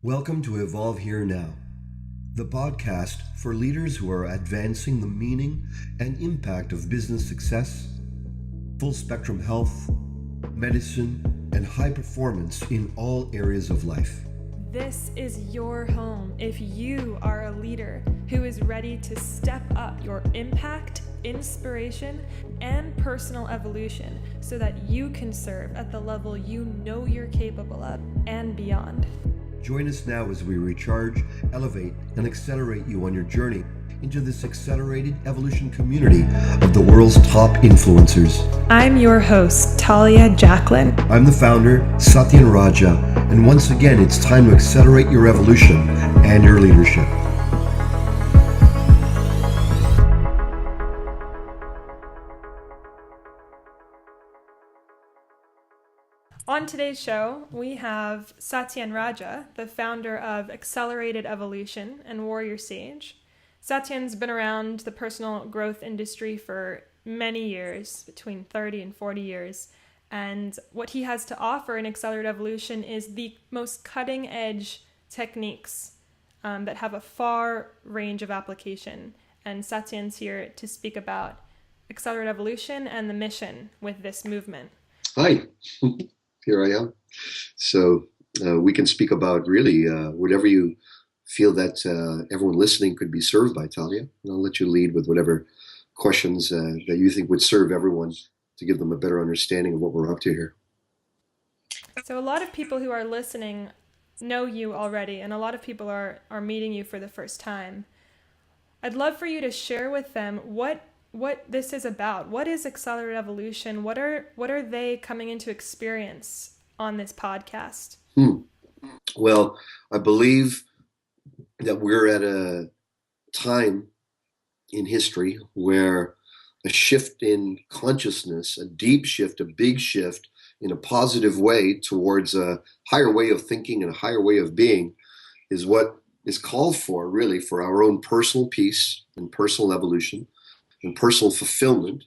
Welcome to Evolve Here Now, the podcast for leaders who are advancing the meaning and impact of business success, full spectrum health, medicine, and high performance in all areas of life. This is your home if you are a leader who is ready to step up your impact, inspiration, and personal evolution so that you can serve at the level you know you're capable of and beyond. Join us now as we recharge, elevate, and accelerate you on your journey into this accelerated evolution community of the world's top influencers. I'm your host, Talia Jacqueline. I'm the founder, Satyen Raja, and once again, it's time to accelerate your evolution and your leadership. On today's show, we have Satyen Raja, the founder of Accelerated Evolution and Warrior Sage. Satyen's been around the personal growth industry for many years, between 30 and 40 years. And what he has to offer in Accelerated Evolution is the most cutting edge techniques that have a far range of application. And Satyen's here to speak about Accelerated Evolution and the mission with this movement. Hi, here I am. So we can speak about really whatever you feel that everyone listening could be served by, Talia. And I'll let you lead with whatever questions that you think would serve everyone to give them a better understanding of what we're up to here. So a lot of people who are listening know you already, and a lot of people are meeting you for the first time. I'd love for you to share with them what this is about. What is Accelerated Evolution? What are they coming into experience on this podcast? Well, I believe that we're at a time in history where a shift in consciousness, a deep shift, a big shift in a positive way towards a higher way of thinking and a higher way of being is what is called for, really, for our own personal peace and personal evolution and personal fulfillment.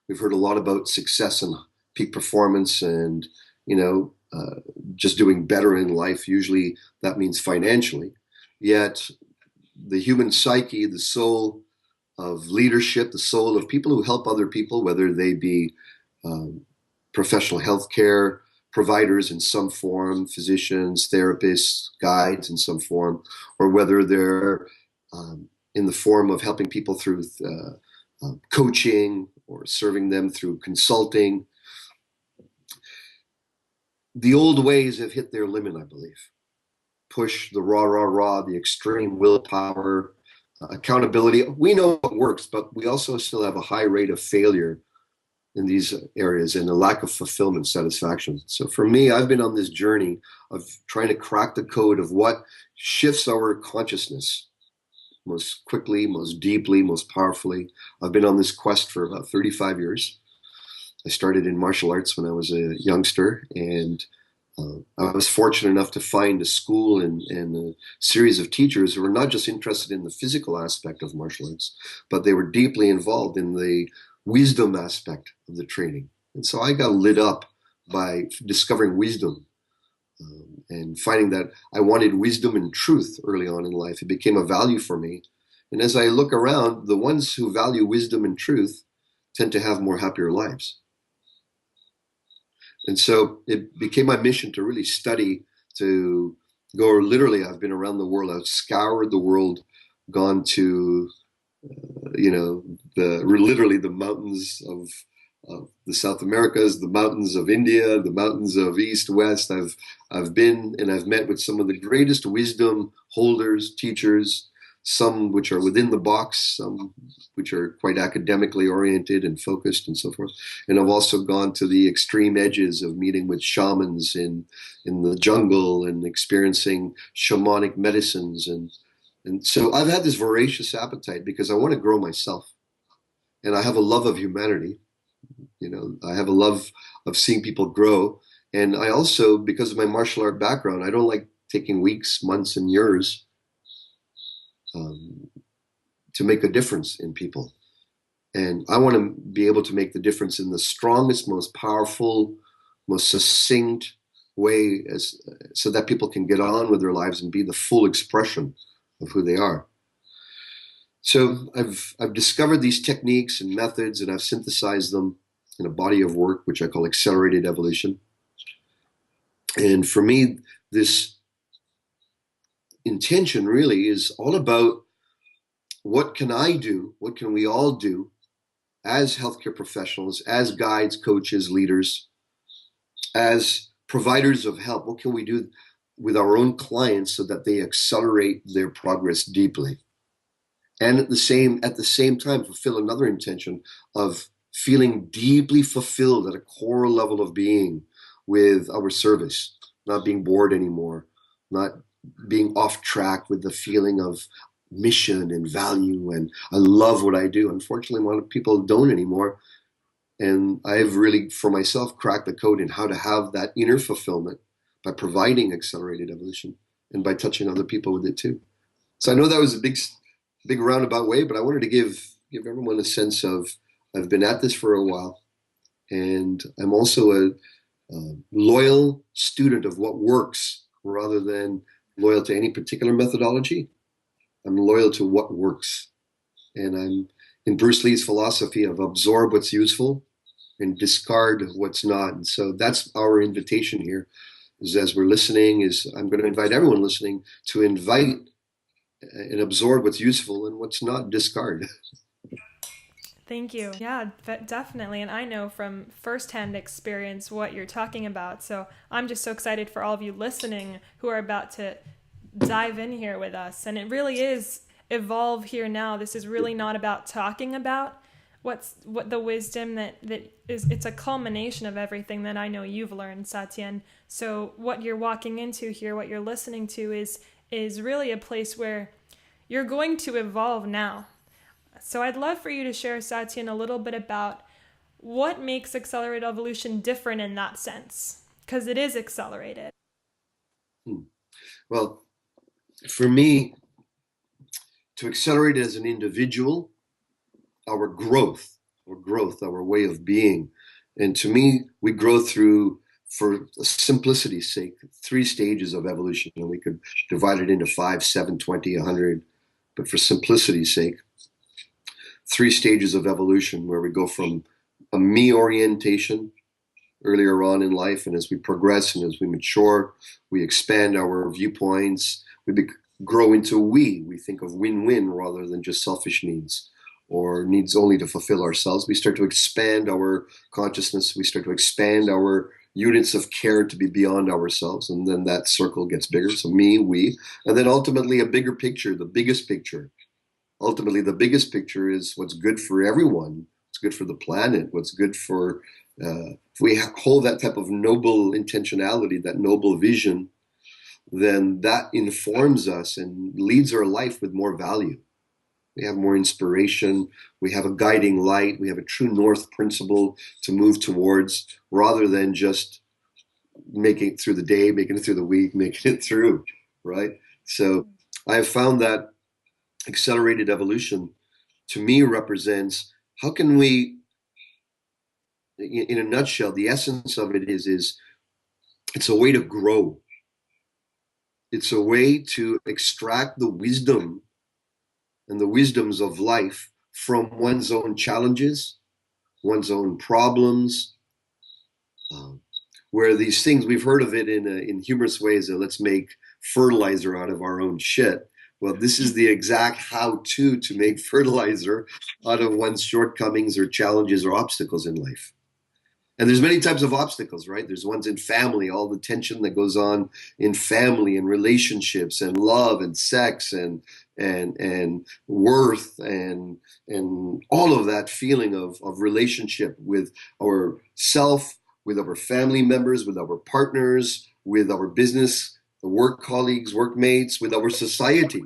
We've heard a lot about success and peak performance and, just doing better in life. Usually that means financially. Yet the human psyche, the soul of leadership, the soul of people who help other people, whether they be professional healthcare providers in some form, physicians, therapists, guides in some form, or whether they're in the form of helping people through coaching or serving them through consulting. The old ways have hit their limit, I believe. Push, the rah, the extreme willpower, accountability. We know it works, but we also still have a high rate of failure in these areas and a lack of fulfillment, satisfaction. So for me, I've been on this journey of trying to crack the code of what shifts our consciousness most quickly, most deeply, most powerfully. I've been on this quest for about 35 years. I started in martial arts when I was a youngster, and I was fortunate enough to find a school and a series of teachers who were not just interested in the physical aspect of martial arts, but they were deeply involved in the wisdom aspect of the training. And so I got lit up by discovering wisdom and finding that I wanted wisdom and truth early on in life. It became a value for me. And as I look around, the ones who value wisdom and truth tend to have more happier lives. And so it became my mission to really study, to go literally, I've been around the world. I've scoured the world, gone to, literally the mountains of the South Americas, the mountains of India, the mountains of East, West. I've been and I've met with some of the greatest wisdom holders, teachers, some which are within the box, some which are quite academically oriented and focused and so forth. And I've also gone to the extreme edges of meeting with shamans in the jungle and experiencing shamanic medicines. And so I've had this voracious appetite because I want to grow myself. And I have a love of humanity. I have a love of seeing people grow. And I also, because of my martial art background, I don't like taking weeks, months, and years to make a difference in people. And I want to be able to make the difference in the strongest, most powerful, most succinct, way as so that people can get on with their lives and be the full expression of who they are. So I've discovered these techniques and methods, and I've synthesized them in a body of work which I call Accelerated Evolution. And for me, this intention really is all about what can I do, what can we all do as healthcare professionals, as guides, coaches, leaders, as providers of help. What can we do with our own clients so that they accelerate their progress deeply? And at the same time, fulfill another intention of feeling deeply fulfilled at a core level of being with our service, not being bored anymore, not being off track with the feeling of mission and value and I love what I do. Unfortunately, a lot of people don't anymore. And I've really, for myself, cracked the code in how to have that inner fulfillment by providing accelerated evolution and by touching other people with it too. So I know that was a big roundabout way, but I wanted to give everyone a sense of I've been at this for a while, and I'm also a loyal student of what works rather than loyal to any particular methodology. I'm loyal to what works, and I'm in Bruce Lee's philosophy of absorb what's useful and discard what's not. And so that's our invitation here. Is as we're listening, is I'm going to invite everyone listening to invite and absorb what's useful and what's not, discard. Thank you. Yeah, definitely. And I know from firsthand experience what you're talking about. So I'm just so excited for all of you listening who are about to dive in here with us. And it really is evolve here now. This is really not about talking about what the wisdom that is. It's a culmination of everything that I know you've learned, Satyen. So what you're walking into here, what you're listening to is really a place where you're going to evolve now. So I'd love for you to share, Satyen, a little bit about what makes accelerated evolution different in that sense, because it is accelerated. Well, for me, to accelerate as an individual, our growth, our way of being. And to me, we grow through, for simplicity's sake, 3 stages of evolution. And we could divide it into 5, 7, 20, 100. But for simplicity's sake, 3 stages of evolution where we go from a me orientation earlier on in life, and as we progress and as we mature, we expand our viewpoints, we grow into we think of win-win rather than just selfish needs or needs only to fulfill ourselves. We start to expand our consciousness, we start to expand our units of care to be beyond ourselves, and then that circle gets bigger. So me, we, and then ultimately a bigger picture, the biggest picture. Ultimately, the biggest picture is what's good for everyone, what's good for the planet, what's good for, if we hold that type of noble intentionality, that noble vision, then that informs us and leads our life with more value. We have more inspiration, we have a guiding light, we have a true north principle to move towards rather than just making it through the day, making it through the week, making it through, right? So I have found that accelerated evolution to me represents how can we, in a nutshell, the essence of it is it's a way to grow. It's a way to extract the wisdom and the wisdoms of life from one's own challenges, one's own problems, where these things, we've heard of it in humorous ways, that let's make fertilizer out of our own shit. Well, this is the exact how-to to make fertilizer out of one's shortcomings or challenges or obstacles in life. And there's many types of obstacles, right? There's ones in family, all the tension that goes on in family and relationships and love and sex and worth and all of that feeling of relationship with our self, with our family members, with our partners, with our business, the work colleagues, workmates, with our society.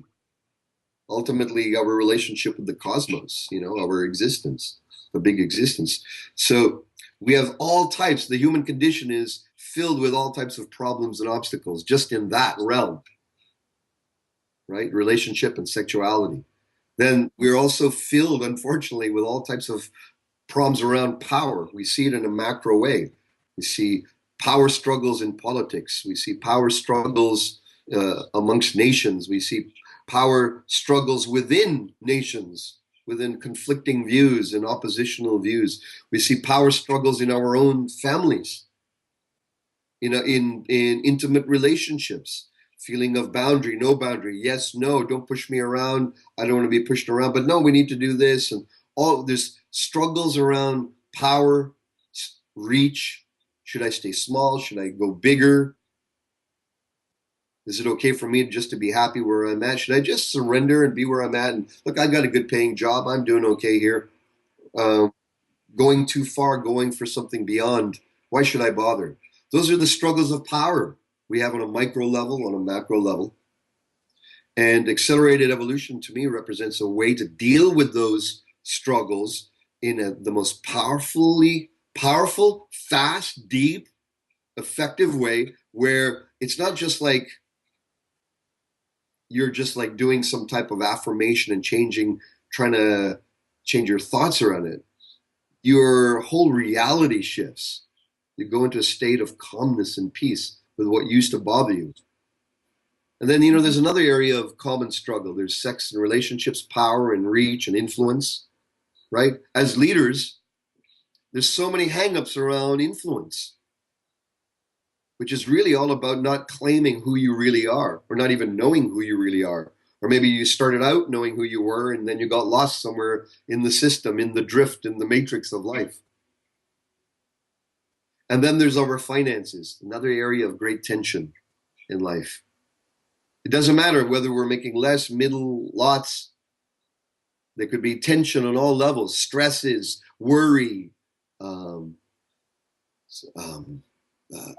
Ultimately, our relationship with the cosmos, our existence, the big existence. So we have all types. The human condition is filled with all types of problems and obstacles just in that realm, right? Relationship and sexuality. Then we're also filled, unfortunately, with all types of problems around power. We see it in a macro way. We see power struggles in politics. We see power struggles amongst nations. We see power struggles within nations, within conflicting views and oppositional views. We see power struggles in our own families, in intimate relationships, feeling of boundary, no boundary, yes, no, don't push me around. I don't want to be pushed around, but no, we need to do this. And all there's struggles around power, reach. Should I stay small? Should I go bigger? Is it okay for me just to be happy where I'm at? Should I just surrender and be where I'm at? And look, I've got a good paying job. I'm doing okay here. Going too far, going for something beyond. Why should I bother? Those are the struggles of power we have on a micro level, on a macro level. And accelerated evolution to me represents a way to deal with those struggles in the most powerful, fast, deep, effective way, where it's not just like you're just like doing some type of affirmation and trying to change your thoughts around it. Your whole reality shifts. You go into a state of calmness and peace with what used to bother you. And then, there's another area of common struggle. There's sex and relationships, power and reach and influence, right? As leaders, there's so many hangups around influence, which is really all about not claiming who you really are, or not even knowing who you really are. Or maybe you started out knowing who you were and then you got lost somewhere in the system, in the drift, in the matrix of life. And then there's our finances, another area of great tension in life. It doesn't matter whether we're making less, middle, lots. There could be tension on all levels, stresses, worry, a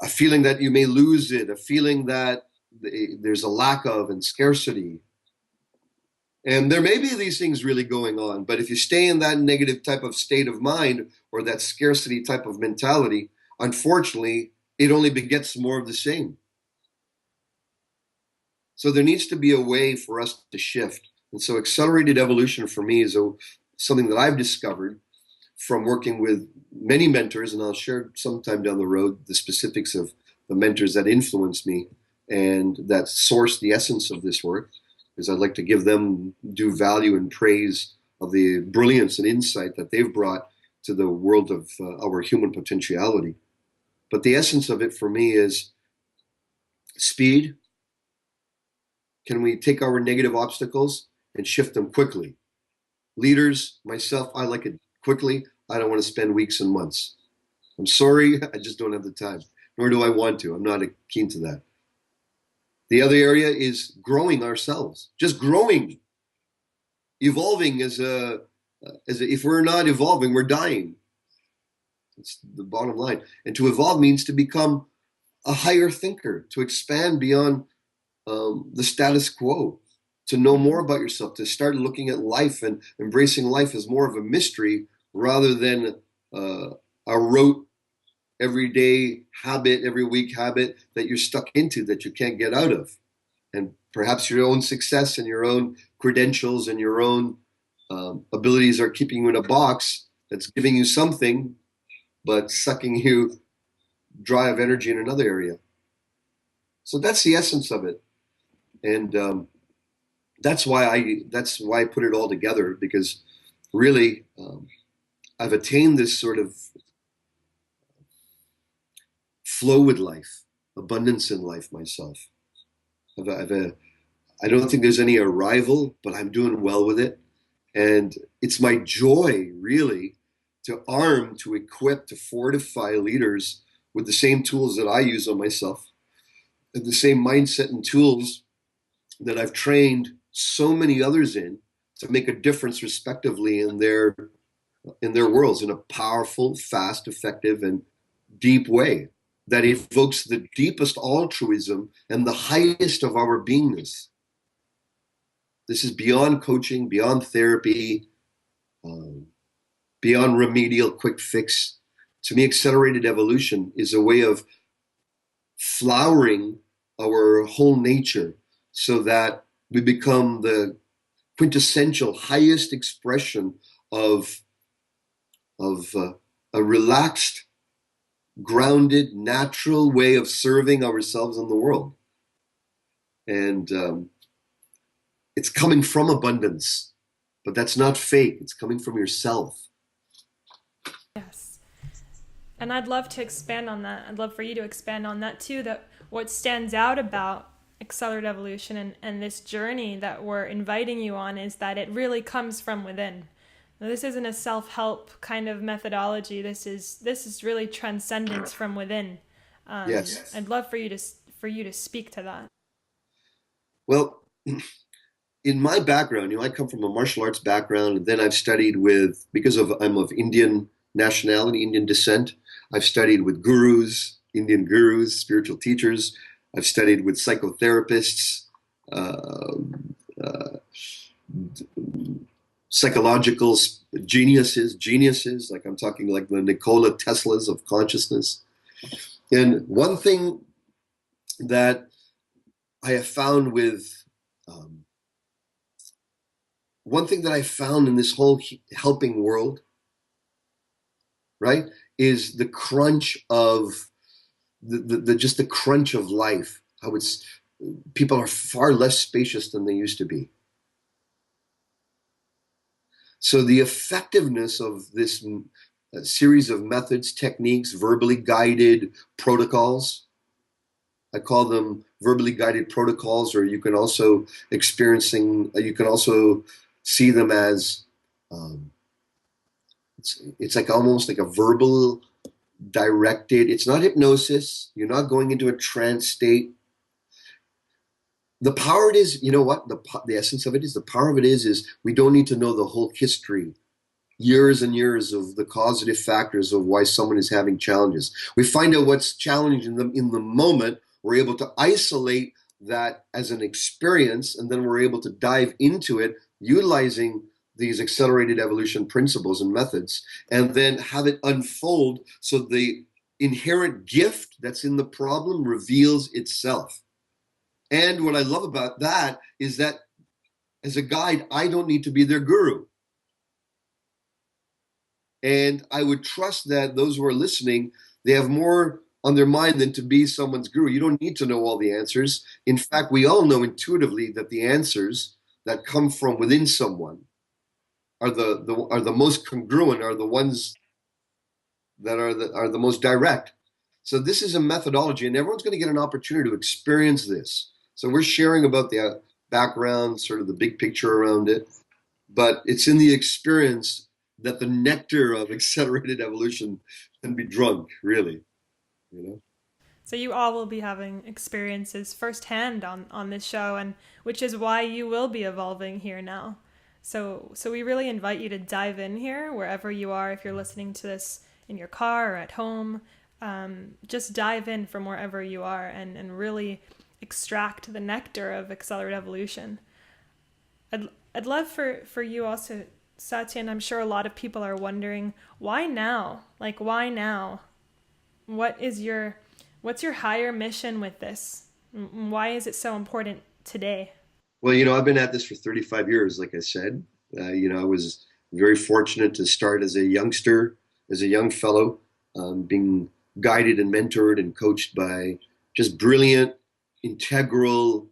feeling that you may lose it, a feeling that there's a lack of and scarcity. And there may be these things really going on, but if you stay in that negative type of state of mind or that scarcity type of mentality, unfortunately, it only begets more of the same. So there needs to be a way for us to shift. And so accelerated evolution for me is something that I've discovered from working with many mentors, and I'll share sometime down the road the specifics of the mentors that influenced me and that sourced the essence of this work, because I'd like to give them due value and praise of the brilliance and insight that they've brought to the world of our human potentiality. But the essence of it for me is speed. Can we take our negative obstacles and shift them quickly? Leaders, myself, I like it quickly. I don't want to spend weeks and months. I'm sorry, I just don't have the time, nor do I want to. I'm not keen to that. The other area is growing ourselves, just growing, evolving if we're not evolving, we're dying. It's the bottom line. And to evolve means to become a higher thinker, to expand beyond the status quo, to know more about yourself, to start looking at life and embracing life as more of a mystery rather than a rote, everyday habit, every week habit that you're stuck into that you can't get out of. And perhaps your own success and your own credentials and your own abilities are keeping you in a box that's giving you something, but sucking you dry of energy in another area. So that's the essence of it. And that's why I put it all together, because really I've attained this sort of flow with life, abundance in life myself. I don't think there's any arrival, but I'm doing well with it. And it's my joy, really, to arm, to equip, to fortify leaders with the same tools that I use on myself, and the same mindset and tools that I've trained so many others in to make a difference respectively in their worlds in a powerful, fast, effective, and deep way that evokes the deepest altruism and the highest of our beingness. This is beyond coaching, beyond therapy, beyond remedial quick fix. To me, accelerated evolution is a way of flowering our whole nature so that we become the quintessential highest expression of a relaxed grounded, natural way of serving ourselves in the world. And it's coming from abundance, but that's not fake. It's coming from yourself. Yes. And I'd love to expand on that. I'd love for you to expand on that too, that what stands out about accelerated evolution and this journey that we're inviting you on is that it really comes from within. Now, this isn't a self-help kind of methodology. This is really transcendence from within. Yes. I'd love for you to speak to that. Well, in my background, I come from a martial arts background, and then I've studied with, because I'm of Indian nationality, Indian descent, I've studied with gurus, Indian gurus, spiritual teachers. I've studied with psychotherapists, uh, uh, psychological geniuses, like I'm talking like the Nikola Teslas of consciousness. And that I have found one thing that I found in this whole helping world, right, is the crunch of just the crunch of life. How people are far less spacious than they used to be. So the effectiveness of this series of methods, techniques, verbally guided protocols, I call them verbally guided protocols, or you can also see them as it's like almost like a verbal directed. It's not hypnosis. You're not going into a trance state. The power it is, you know what? The essence of it is, the power of it is we don't need to know the whole history, years and years of the causative factors of why someone is having challenges. We find out what's challenging them in the moment. We're able to isolate that as an experience, and then we're able to dive into it utilizing these accelerated evolution principles and methods, and then have it unfold so the inherent gift that's in the problem reveals itself. And what I love about that is that as a guide, I don't need to be their guru. And I would trust that those who are listening, they have more on their mind than to be someone's guru. You don't need to know all the answers. In fact, we all know intuitively that the answers that come from within someone are the most congruent, are the ones that are the most direct. So this is a methodology, and everyone's going to get an opportunity to experience this. So we're sharing about the background, sort of the big picture around it, but it's in the experience that the nectar of accelerated evolution can be drunk, really, So you all will be having experiences firsthand on this show, and which is why you will be evolving here now. So we really invite you to dive in here wherever you are. If you're listening to this in your car or at home, just dive in from wherever you are and really extract the nectar of accelerated evolution. I'd love for you also, Satyen. I'm sure a lot of people are wondering, why now? Like, why now? What's your higher mission with this? Why is it so important today? Well, I've been at this for 35 years, like I said. I was very fortunate to start as a youngster, as a young fellow, being guided and mentored and coached by just brilliant, integral,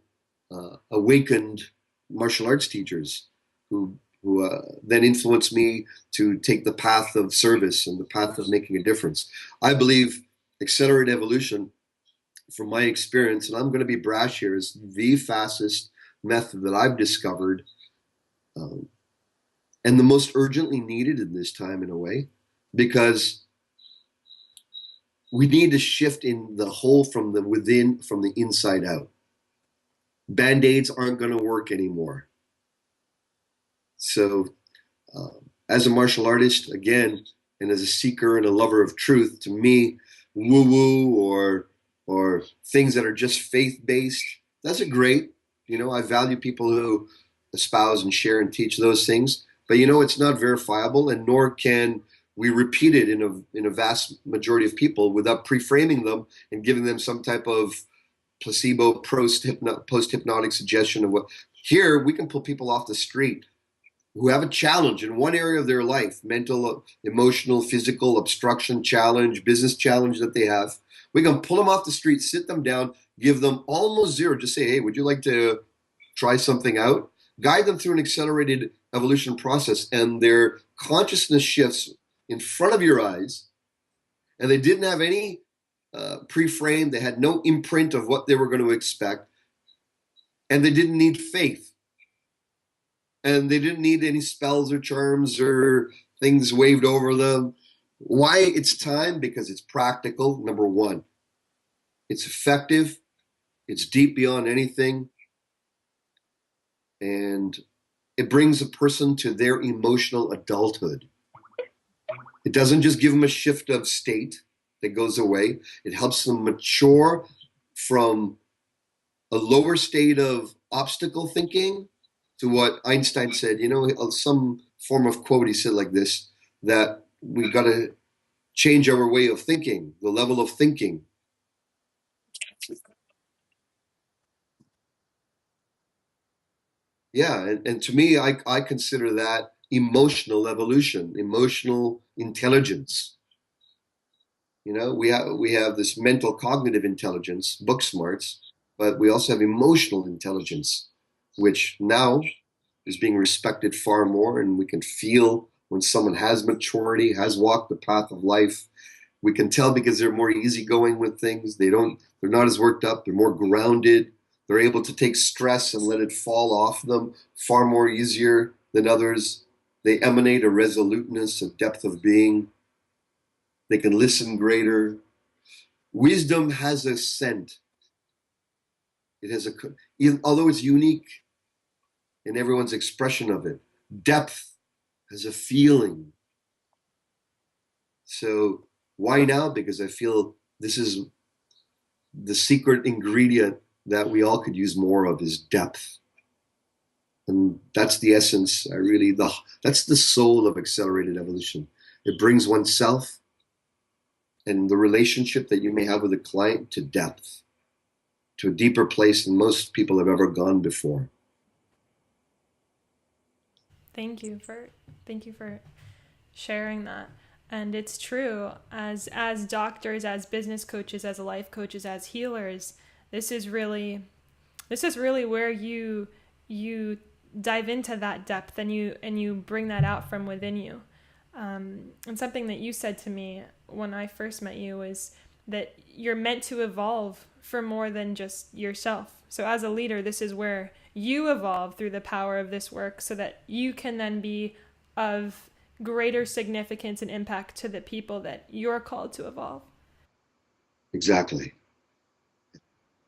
awakened martial arts teachers who then influenced me to take the path of service and the path of making a difference. I believe accelerated evolution, from my experience, and I'm going to be brash here, is the fastest method that I've discovered, and the most urgently needed in this time, in a way, because we need to shift in the whole from the within, from the inside out. Band-aids aren't going to work anymore. So as a martial artist, again, and as a seeker and a lover of truth, to me, woo-woo or things that are just faith-based, that's a great, I value people who espouse and share and teach those things, but it's not verifiable, and nor can we repeat it in a vast majority of people without pre-framing them and giving them some type of placebo post-hypnotic suggestion of what. Here we can pull people off the street who have a challenge in one area of their life, mental, emotional, physical, obstruction challenge, business challenge that they have. We can pull them off the street, sit them down, give them almost zero. Just say, hey, would you like to try something out? Guide them through an accelerated evolution process, and their consciousness shifts in front of your eyes, and they didn't have any pre-framed, they had no imprint of what they were going to expect, and they didn't need faith, and they didn't need any spells or charms or things waved over them. Why it's time? Because it's practical, number one. It's effective. It's deep beyond anything. And it brings a person to their emotional adulthood. It doesn't just give them a shift of state that goes away. It helps them mature from a lower state of obstacle thinking to what Einstein said, some form of quote he said like this, that we got to change our way of thinking, the level of thinking. Yeah, and to me, I consider that emotional evolution, emotional intelligence. We have this mental cognitive intelligence, book smarts, but we also have emotional intelligence, which now is being respected far more, and we can feel when someone has maturity, has walked the path of life. We can tell because they're more easygoing with things. They're not as worked up. They're more grounded. They're able to take stress and let it fall off them far more easier than others. They emanate a resoluteness, a depth of being. They can listen greater. Wisdom has a scent. It has although it's unique in everyone's expression of it, depth has a feeling. So why now? Because I feel this is the secret ingredient that we all could use more of, is depth. And that's the essence, that's the soul of accelerated evolution. It brings oneself and the relationship that you may have with a client to depth, to a deeper place than most people have ever gone before. Thank you for sharing that. And it's true, as doctors, as business coaches, as life coaches, as healers, this is really where you dive into that depth, and you bring that out from within you. And something that you said to me when I first met you was that you're meant to evolve for more than just yourself. So as a leader, this is where you evolve through the power of this work, so that you can then be of greater significance and impact to the people that you're called to evolve. Exactly.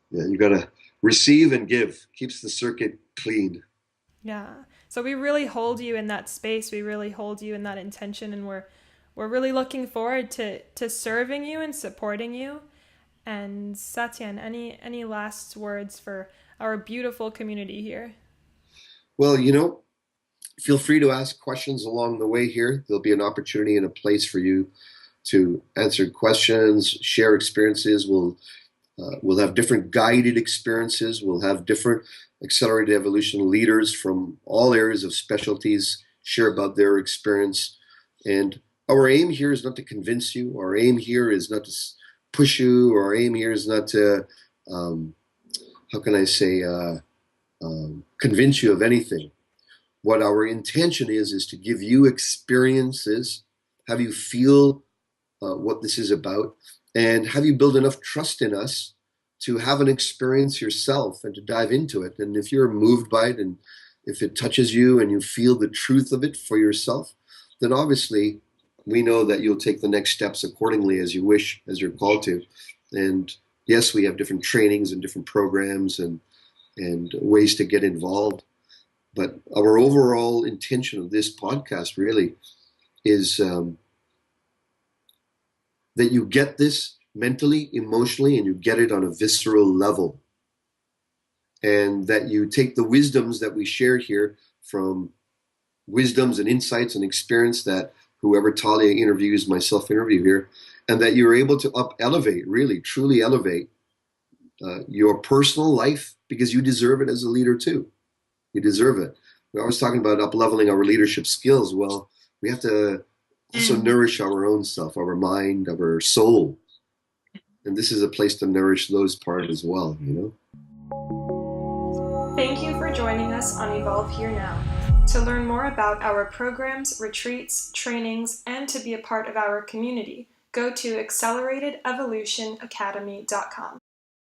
Yeah, you got to receive and give. Keeps the circuit clean. Yeah. So we really hold you in that space. We really hold you in that intention, and we're really looking forward to serving you and supporting you. And Satyen, any last words for our beautiful community here? Well, feel free to ask questions along the way here. There'll be an opportunity and a place for you to answer questions, share experiences. We'll have different guided experiences. We'll have different accelerated evolution leaders from all areas of specialties share about their experience. And our aim here is not to convince you. Our aim here is not to push you. Our aim here is not to, convince you of anything. What our intention is to give you experiences, have you feel what this is about, and have you build enough trust in us to have an experience yourself and to dive into it. And if you're moved by it, and if it touches you and you feel the truth of it for yourself, then obviously we know that you'll take the next steps accordingly as you wish, as you're called to. And yes, we have different trainings and different programs and ways to get involved. But our overall intention of this podcast really is that you get this mentally, emotionally, and you get it on a visceral level. And that you take the wisdoms that we share here, from wisdoms and insights and experience that whoever Talia interviews, myself interview here, and that you're able to elevate, really, truly elevate your personal life, because you deserve it as a leader too. You deserve it. I was talking about up-leveling our leadership skills. Well, we have to also nourish our own self, our mind, our soul. And this is a place to nourish those parts as well, you know? Thank you for joining us on Evolve Here Now. To learn more about our programs, retreats, trainings, and to be a part of our community, go to acceleratelevolutionacademy.com.